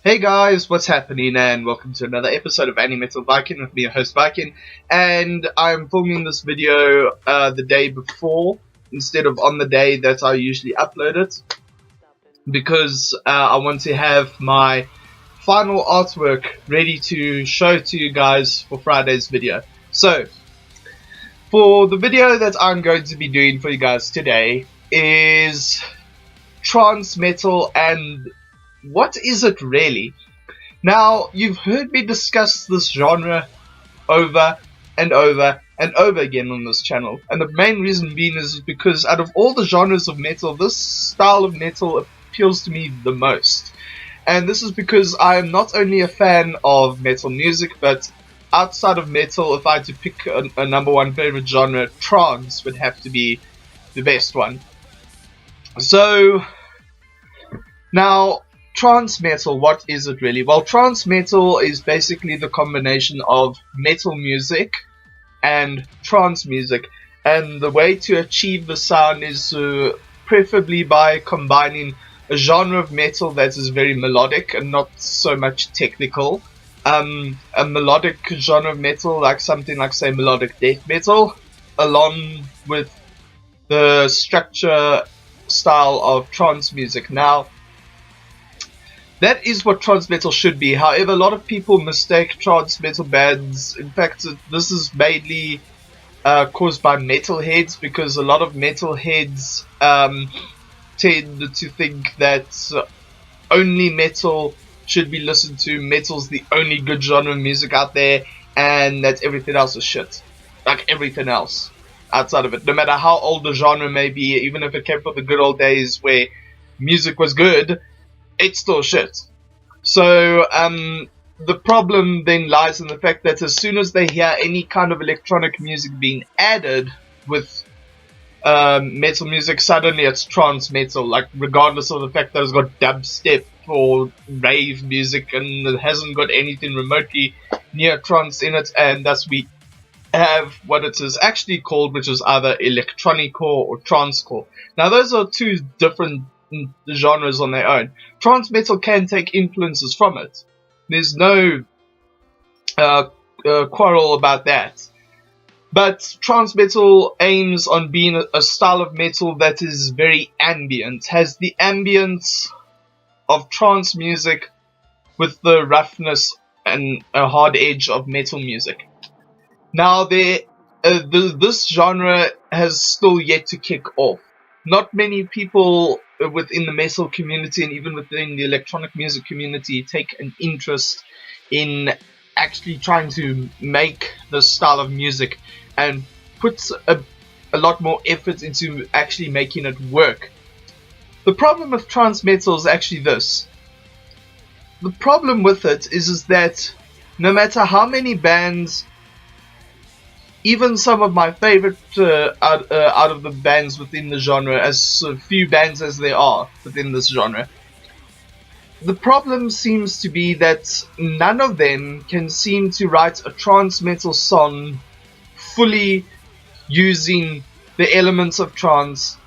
Hey guys, what's happening, and welcome to another episode of Metal Viking with me, your host Viking. And I'm filming this video the day before instead of on the day that I usually upload it, because I want to have my final artwork ready to show to you guys for Friday's video. So, for the video that I'm going to be doing for you guys today is trance metal, and what is it really? Now, you've heard me discuss this genre over and over and over again on this channel, and the main reason being is because out of all the genres of metal, this style of metal appeals to me the most. And this is because I am not only a fan of metal music, but outside of metal, if I had to pick a number one favorite genre, trance would have to be the best one. So, now, trance metal, what is it really? Well, trance metal is basically the combination of metal music and trance music, and the way to achieve the sound is preferably by combining a genre of metal that is very melodic and not so much technical. A melodic genre of metal, like something like, say, melodic death metal, along with the structure style of trance music. Now, that is what trance metal should be. However, a lot of people mistake trance metal bands. In fact, this is mainly caused by metalheads, because a lot of metalheads tend to think that only metal should be listened to. Metal's the only good genre of music out there, and that everything else is shit. Like everything else outside of it. No matter how old the genre may be, even if it came from the good old days where music was good, it's still shit. So, the problem then lies in the fact that as soon as they hear any kind of electronic music being added with metal music, suddenly it's trance metal, like regardless of the fact that it's got dubstep or rave music and it hasn't got anything remotely near trance in it, and thus we have what it is actually called, which is either electronicore or trancecore. Now, those are two different genres on their own. Trance metal can take influences from it. There's no quarrel about that. But trance metal aims on being a style of metal that is very ambient, has the ambience of trance music with the roughness and a hard edge of metal music. Now, this genre has still yet to kick off. Not many people within the metal community and even within the electronic music community take an interest in actually trying to make this style of music and put a lot more effort into actually making it work. The problem with trance metal is actually this. The problem with it is that no matter how many bands, even some of my favorite out of the bands within the genre, as few bands as there are within this genre, the problem seems to be that none of them can seem to write a trance metal song fully using the elements of trance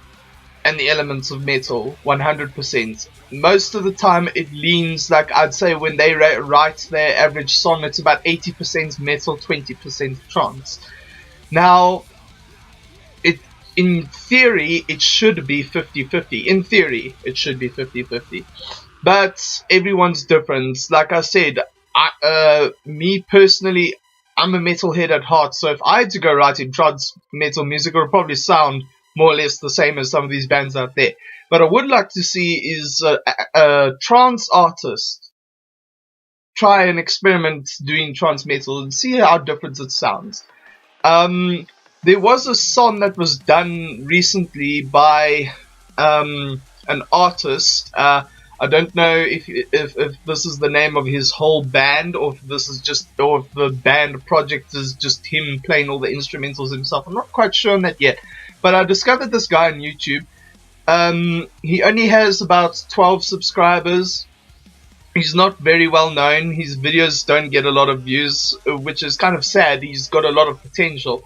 and the elements of metal 100%. Most of the time it leans, like I'd say when they write their average song, it's about 80% metal, 20% trance. Now, in theory, it should be 50-50. In theory, it should be 50-50. But everyone's different. Like I said, me personally, I'm a metalhead at heart. So if I had to go writing trance metal music, it would probably sound more or less the same as some of these bands out there. But I would like to see is a trance artist try and experiment doing trance metal and see how different it sounds. There was a song that was done recently by an artist. I don't know if this is the name of his whole band, or if this is just, or if the band project is just him playing all the instrumentals himself. I'm not quite sure on that yet. But I discovered this guy on YouTube. He only has about 12 subscribers. He's not very well known. His videos don't get a lot of views, which is kind of sad. He's got a lot of potential.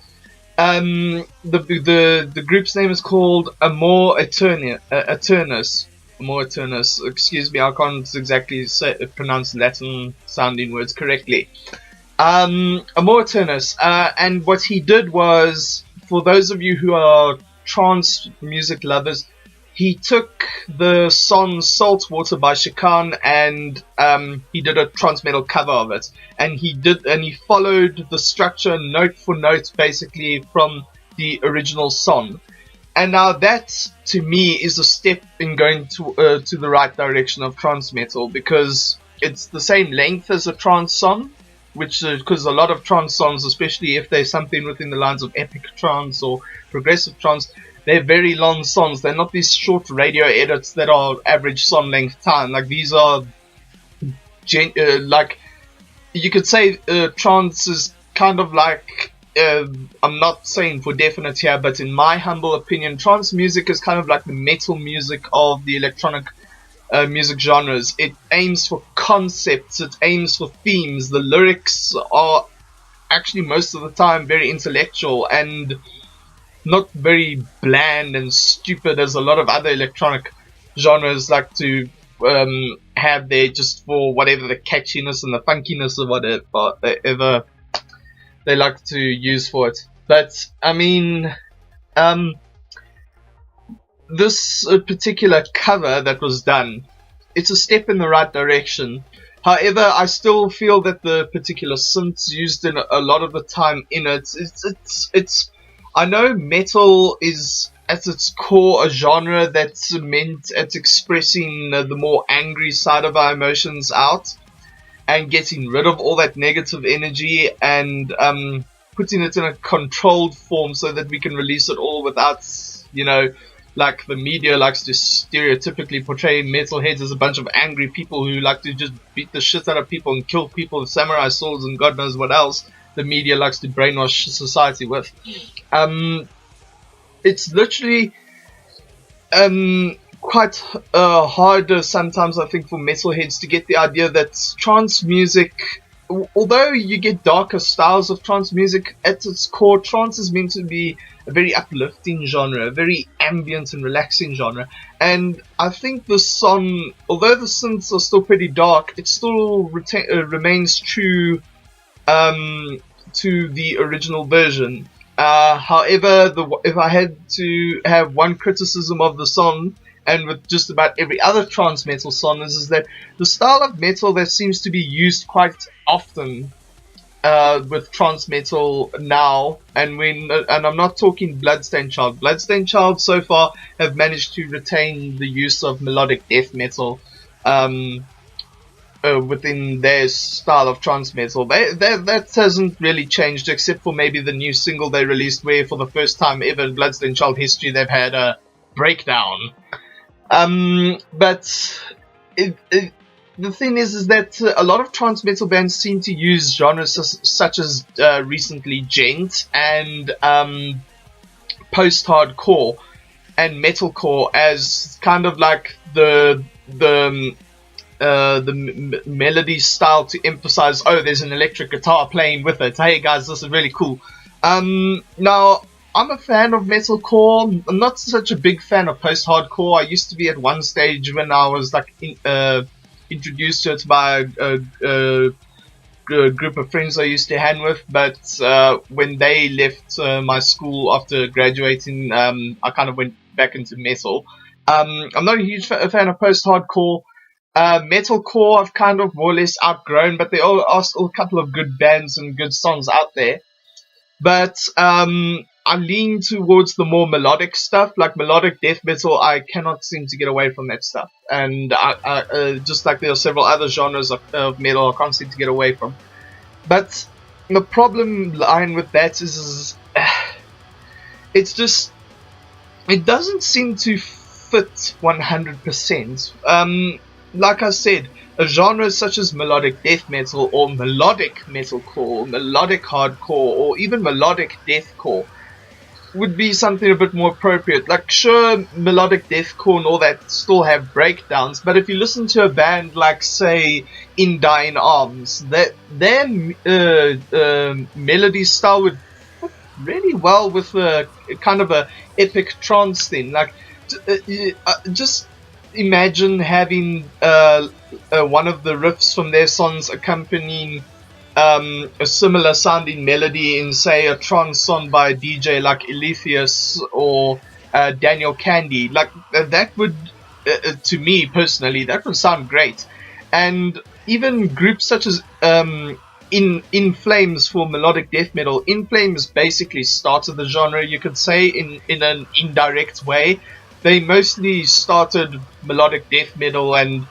The group's name is called Amor Eternus. Amor Eternus. Excuse me, I can't exactly pronounce Latin sounding words correctly. Amor Eternus. And what he did was, for those of you who are trance music lovers, he took the song Saltwater by Shakan and he did a trance metal cover of it. And he followed the structure note for note basically from the original song. And now that, to me, is a step in going to the right direction of trance metal, because it's the same length as a trance song, which because a lot of trance songs, especially if they're something within the lines of epic trance or progressive trance, they're very long songs. They're not these short radio edits that are average song length time. Like, these are like, you could say trance is kind of like, I'm not saying for definite here, but in my humble opinion, trance music is kind of like the metal music of the electronic music genres. It aims for concepts, it aims for themes. The lyrics are actually most of the time very intellectual and not very bland and stupid as a lot of other electronic genres like to have there, just for whatever the catchiness and the funkiness of whatever they like to use for it. But I mean, this particular cover that was done, it's a step in the right direction. However, I still feel that the particular synths used in a lot of the time in it, it's I know metal is at its core a genre that's meant at expressing the more angry side of our emotions out and getting rid of all that negative energy and putting it in a controlled form so that we can release it all without, you know, like the media likes to stereotypically portray metalheads as a bunch of angry people who like to just beat the shit out of people and kill people with samurai swords and God knows what else the media likes to brainwash society with. It's literally quite hard sometimes, I think, for metalheads to get the idea that trance music, although you get darker styles of trance music, at its core, trance is meant to be a very uplifting genre, a very ambient and relaxing genre. And I think the song, although the synths are still pretty dark, it still remains true to the original version. However, if I had to have one criticism of the song, and with just about every other trance metal song, is that the style of metal that seems to be used quite often with trance metal now, and I'm not talking Bloodstained Child. Bloodstained Child so far have managed to retain the use of melodic death metal within their style of trance metal. That hasn't really changed, except for maybe the new single they released, where for the first time ever in Bloodstained Child history they've had a breakdown. But the thing is that a lot of trance metal bands seem to use genres such as recently gent and post-hardcore and metalcore as kind of like the melody style to emphasize, oh, there's an electric guitar playing with it. Hey guys, this is really cool. Now, I'm a fan of metalcore. I'm not such a big fan of post-hardcore. I used to be at one stage when I was like introduced to it by a group of friends I used to hang with, but when they left my school after graduating, I kind of went back into metal. I'm not a huge fan of post-hardcore. Metalcore I've kind of more or less outgrown, but there are still a couple of good bands and good songs out there. But I lean towards the more melodic stuff, like melodic death metal. I cannot seem to get away from that stuff, and I just like there are several other genres of metal I can't seem to get away from. But the problem lying with that is it's just, it doesn't seem to fit 100%. Like I said, a genre such as melodic death metal or melodic metalcore, melodic hardcore, or even melodic deathcore would be something a bit more appropriate. Like, sure, melodic deathcore and all that still have breakdowns, but if you listen to a band like, say, In Dying Arms, their melody style would fit really well with a kind of a epic trance thing. Like, just imagine having one of the riffs from their songs accompanying a similar sounding melody in, say, a trance song by a DJ like Eleutherus or Daniel Candy. Like that would, to me personally, that would sound great. And even groups such as In Flames for melodic death metal. In Flames basically started the genre, you could say, in an indirect way. They mostly started melodic death metal and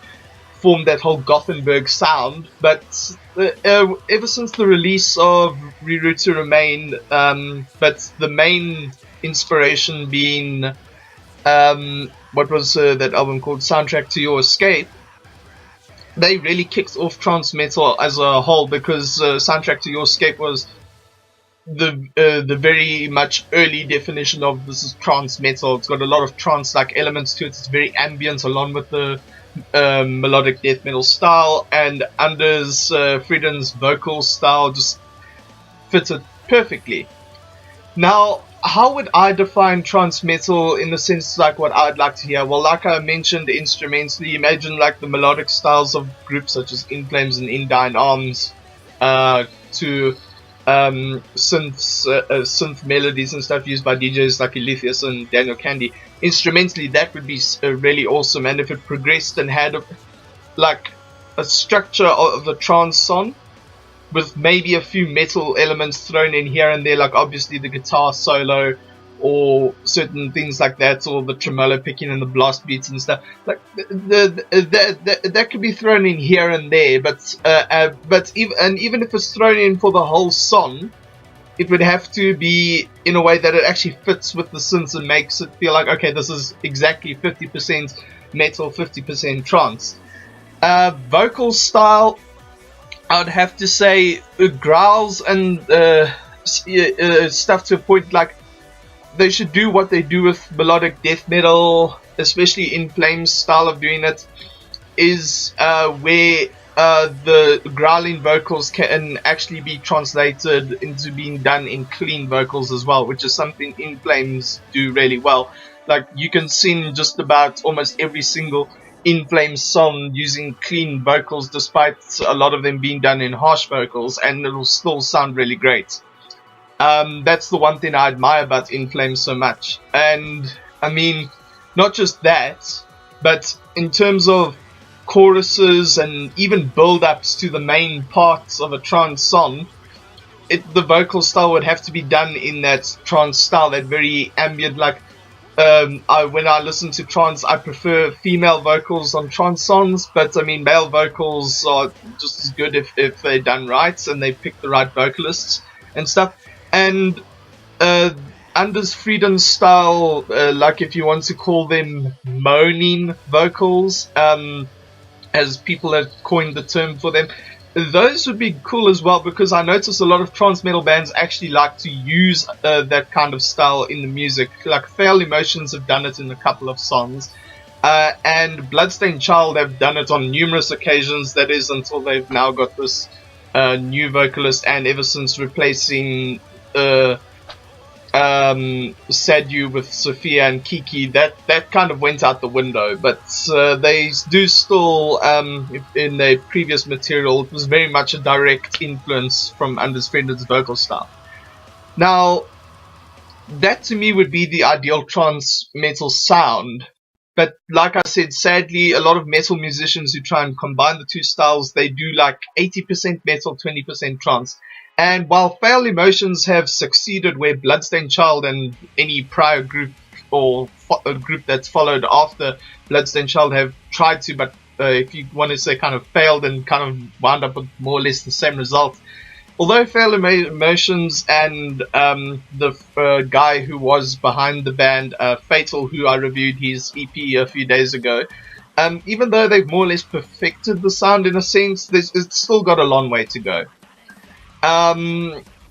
formed that whole Gothenburg sound, but ever since the release of Reroute to Remain, but the main inspiration being what was that album called, Soundtrack to Your Escape, they really kicked off trance metal as a whole, because Soundtrack to Your Escape was the very much early definition of this is trance metal. It's got a lot of trance-like elements to it. It's very ambient, along with the melodic death metal style, and Anders Friden's vocal style just fits it perfectly. Now, how would I define trance metal in the sense like what I'd like to hear? Well, like I mentioned, instrumentally, imagine like the melodic styles of groups such as In Flames and In Thine Arms, to synth melodies and stuff used by DJs like Eleutherus and Daniel Candy. Instrumentally, that would be really awesome, and if it progressed and had a structure of a trance song with maybe a few metal elements thrown in here and there, like obviously the guitar solo or certain things like that, or the tremolo picking and the blast beats and stuff, like that could be thrown in here and there, but even if it's thrown in for the whole song, it would have to be in a way that it actually fits with the synths and makes it feel like, okay, this is exactly 50% metal, 50% trance. Vocal style, I would have to say growls and stuff to a point. Like, they should do what they do with melodic death metal, especially In Flames style of doing it, is where the growling vocals can actually be translated into being done in clean vocals as well, which is something In Flames do really well. Like, you can sing just about almost every single In Flames song using clean vocals, despite a lot of them being done in harsh vocals, and it'll still sound really great. That's the one thing I admire about In Flames so much. And I mean, not just that, but in terms of choruses and even build-ups to the main parts of a trance song, the vocal style would have to be done in that trance style, that very ambient, like, when I listen to trance, I prefer female vocals on trance songs, but I mean, male vocals are just as good if they're done right and they pick the right vocalists and stuff. And Anders Frieden style, like if you want to call them moaning vocals, as people have coined the term for them, those would be cool as well, because I notice a lot of trance metal bands actually like to use that kind of style in the music. Like Fail Emotions have done it in a couple of songs, and Bloodstained Child have done it on numerous occasions. That is, until they've now got this new vocalist, and ever since replacing Sadu with Sophia and Kiki, that kind of went out the window. But they do still, in their previous material, it was very much a direct influence from Anders Frenden's vocal style. Now, that to me would be the ideal trance metal sound. But like I said, sadly, a lot of metal musicians who try and combine the two styles, they do like 80% metal, 20% trance. And while Fail Emotions have succeeded where Bloodstained Child and any prior group or a group that's followed after Bloodstained Child have tried to, but if you want to say kind of failed and kind of wound up with more or less the same result. Although Fail Emotions and the guy who was behind the band, Fatal, who I reviewed his EP a few days ago, even though they've more or less perfected the sound in a sense, it's still got a long way to go.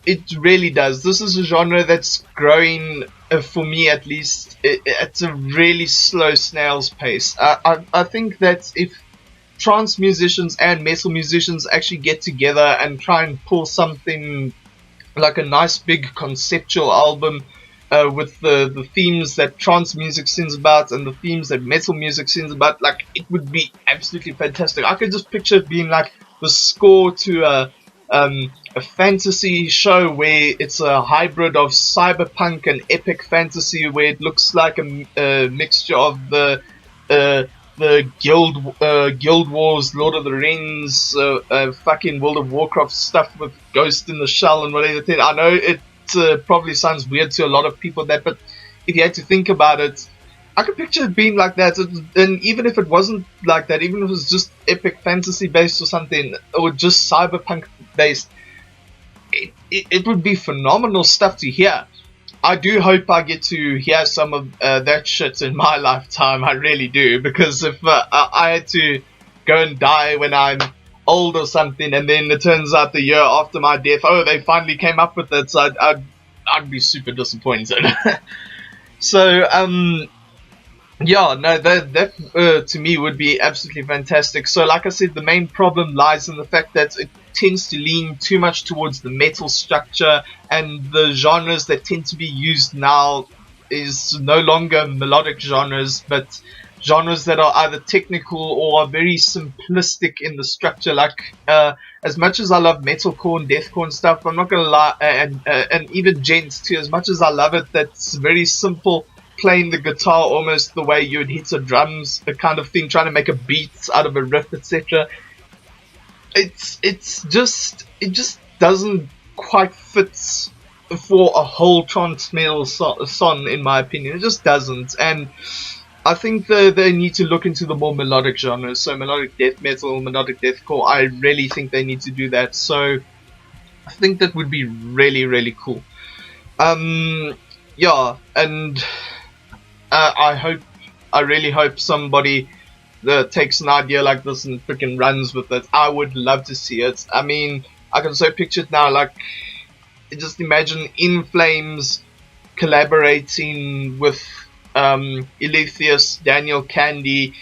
It really does. This is a genre that's growing, for me at least, at a really slow snail's pace. I think that if trance musicians and metal musicians actually get together and try and pull something like a nice big conceptual album with the themes that trance music sings about and the themes that metal music sings about. Like, it would be absolutely fantastic. I could just picture it being like the score to a fantasy show where it's a hybrid of cyberpunk and epic fantasy, where it looks like a mixture of the Guild Wars, Lord of the Rings, fucking World of Warcraft stuff with Ghost in the Shell and whatever. I know it probably sounds weird to a lot of people, but if you had to think about it, I could picture it being like that. And even if it wasn't like that, even if it was just epic fantasy based or something, or just cyberpunk based, it would be phenomenal stuff to hear. I do hope I get to hear some of that shit in my lifetime. I really do, because if I had to go and die when I'm old or something, and then it turns out the year after my death, oh, they finally came up with it, so I'd be super disappointed. So yeah, no, that to me would be absolutely fantastic. So like I said, the main problem lies in the fact that it tends to lean too much towards the metal structure, and the genres that tend to be used now is no longer melodic genres, but genres that are either technical or are very simplistic in the structure. Like, as much as I love metalcore and deathcore and stuff, I'm not gonna lie, and even gents too, as much as I love it, that's very simple, playing the guitar almost the way you would hit the drums, the kind of thing, trying to make a beat out of a riff, etc. It just doesn't quite fit for a whole trance metal song, in my opinion. It just doesn't, and I think they need to look into the more melodic genres, so melodic death metal, melodic deathcore. I really think they need to do that, so I think that would be really, really cool. Yeah, and I really hope somebody takes an idea like this and freaking runs with it. I would love to see it. I mean, I can so picture it now, like, just imagine In Flames collaborating with Eleutherus, Daniel Candy,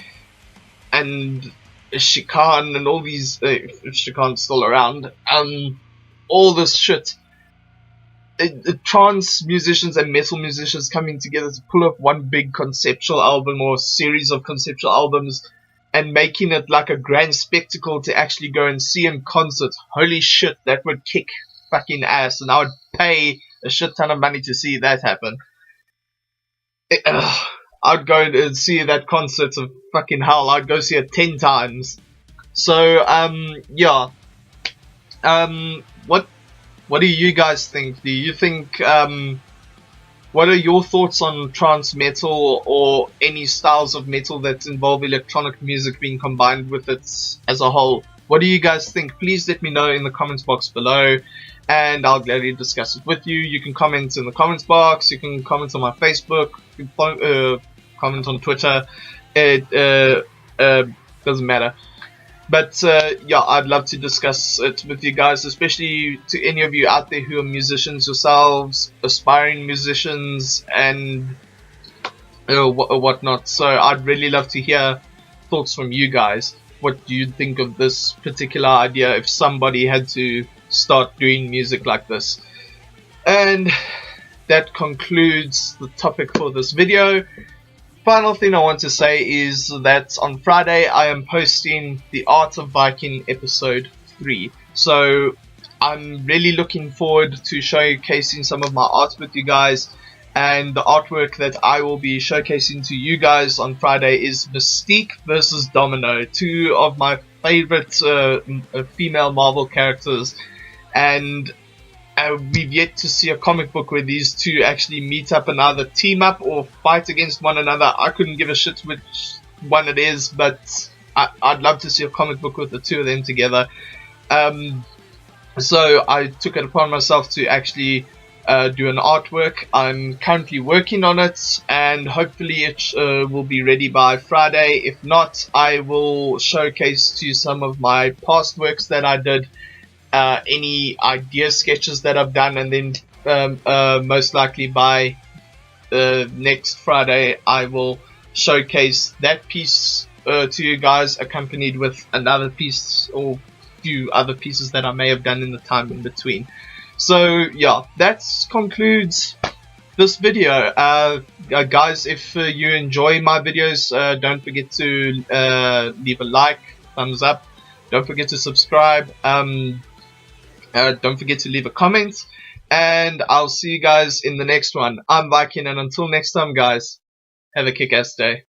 and Shikan, and all these, if Shikan's still around, all this shit. Trance musicians and metal musicians coming together to pull off one big conceptual album or series of conceptual albums and making it like a grand spectacle to actually go and see in concert. Holy shit, that would kick fucking ass, and I would pay a shit ton of money to see that happen. I'd go and see that concert of fucking hell. I'd go see it 10 times. So, yeah. What do you guys think? Do you think, what are your thoughts on trance metal or any styles of metal that involve electronic music being combined with it as a whole? What do you guys think? Please let me know in the comments box below, and I'll gladly discuss it with you. You can comment in the comments box, you can comment on my Facebook, you can comment on Twitter. It doesn't matter. But yeah, I'd love to discuss it with you guys, especially to any of you out there who are musicians yourselves, aspiring musicians, and whatnot. So I'd really love to hear thoughts from you guys. What do you think of this particular idea if somebody had to start doing music like this? And that concludes the topic for this video. Final thing I want to say is that on Friday I am posting the Art of Viking episode 3. So I'm really looking forward to showcasing some of my art with you guys, and the artwork that I will be showcasing to you guys on Friday is Mystique versus Domino, two of my favorite female Marvel characters, and we've yet to see a comic book where these two actually meet up and either team up or fight against one another. I couldn't give a shit which one it is, but I'd love to see a comic book with the two of them together. So I took it upon myself to actually do an artwork. I'm currently working on it, and hopefully it will be ready by Friday. If not, I will showcase to you some of my past works that I did, any idea sketches that I've done, and then most likely by next Friday I will showcase that piece to you guys, accompanied with another piece or few other pieces that I may have done in the time in between. So yeah, that concludes this video. Guys, if you enjoy my videos, don't forget to leave a like, thumbs up. Don't forget to subscribe. Don't forget to leave a comment. And I'll see you guys in the next one. I'm Viking, and until next time, guys, have a kick-ass day.